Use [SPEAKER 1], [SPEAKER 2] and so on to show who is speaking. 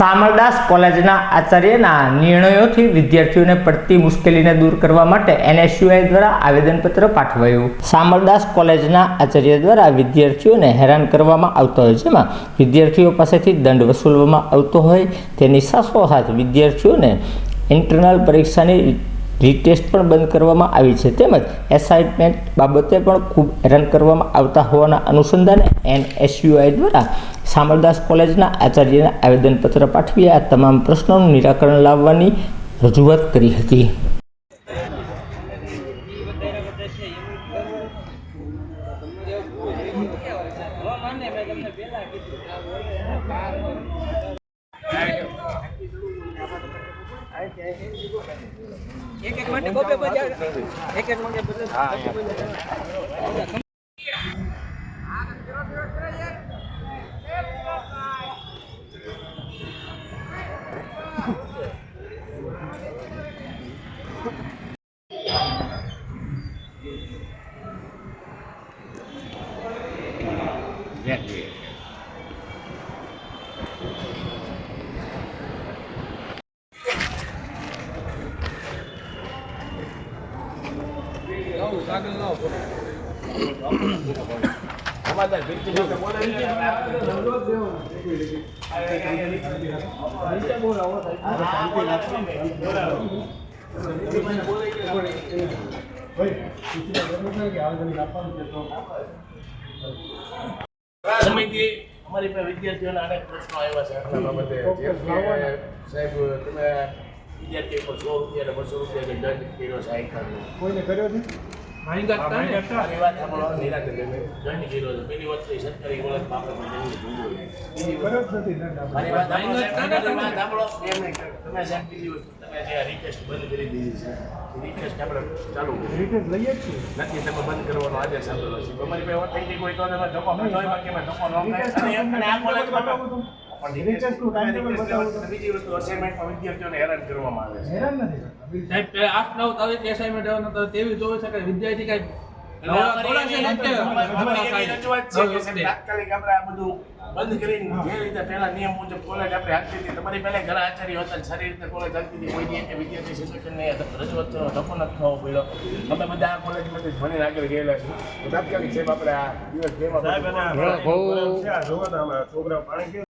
[SPEAKER 1] શામળદાસ કોલેજના આચાર્યના નિર્ણયોથી વિદ્યાર્થીઓને પડતી મુશ્કેલીને દૂર કરવા માટે NSUI દ્વારા આવેદનપત્ર પાઠવાયું। શામળદાસ કોલેજના આચાર્ય દ્વારા વિદ્યાર્થીઓને હેરાન કરવામાં આવતો હોય, જેમાં વિદ્યાર્થીઓ પાસેથી દંડ વસૂલવામાં આવતો હોય તેની સાથોસાથ વિદ્યાર્થીઓને ઇન્ટરનલ પરીક્ષાની રીટેસ્ટ પણ બંધ કરવામાં આવી છે, તેમજ એસાઇનમેન્ટ બાબતે પણ ખૂબ હેરાન કરવામાં આવતા હોવાના અનુસંધાને NSUI દ્વારા શામળદાસ કોલેજના આચાર્યને આવેદનપત્ર પાઠવી આ તમામ પ્રશ્નોનું નિરાકરણ લાવવાની રજૂઆત કરી હતી।
[SPEAKER 2] एक मिनट को पे बजा एक मिनट बजा
[SPEAKER 3] સમિતિ અમારી પાસે વિદ્યાર્થીઓના અનેક પ્રશ્નો આવ્યા છે આટલા બાબતે સાહેબ તમે વિદ્યાર્થીઓ પર 100 રૂપિયા અને 200 રૂપિયા દંડ કર્યો છે આઈકારનો કોઈને કર્યો છે? દંડ કર્યો છે। પેલી વાત સરકારી કોલેજમાં તમે સાહેબ બીજી વસ્તુ તમે જે રિક્વેસ્ટ બંધ કરી દીધી છે રિક્વેસ્ટ આપણે ચાલુ રિક્વેસ્ટ લઈએ જ નથી, તમે બંધ કરવાનો આદેશ આપેલો છે। તમારી પાસે ઓથેન્ટિક હોય તો તમે ધક્કો ખાતો હોય બાકી ધક્કો ન ખાય અને આ કોલેજમાં બીજી વસ્તુ અસાઇનમેન્ટમાં વિદ્યાર્થીઓને હેરાન કરવામાં આવે છે। હેરાન નથી સાહેબ 8-9 તારીખ એસાઇનમેન્ટ આવવાનો તો તેવી જોઈ શકે વિદ્યાર્થી કઈ તાત્કાલિક આપણે આ બધું બંધ કરીને જે રીતે પહેલા નિયમ મુજબ કોલેજ આપણે હાલતી હતી, તમારી પહેલા ઘણા આચાર્ય હતા સારી રીતે કોલેજ હાલતી હતી, કોઈ વિદ્યાર્થી સંગઠનને રજૂઆત ધક્કો નથી થવો પડ્યો। અમે બધા આ કોલેજમાંથી ભણીને આગળ ગયેલા છીએ, તાત્કાલિક સાહેબ આપણે આ દિવસ 2 માં છોકરાઓ પાણી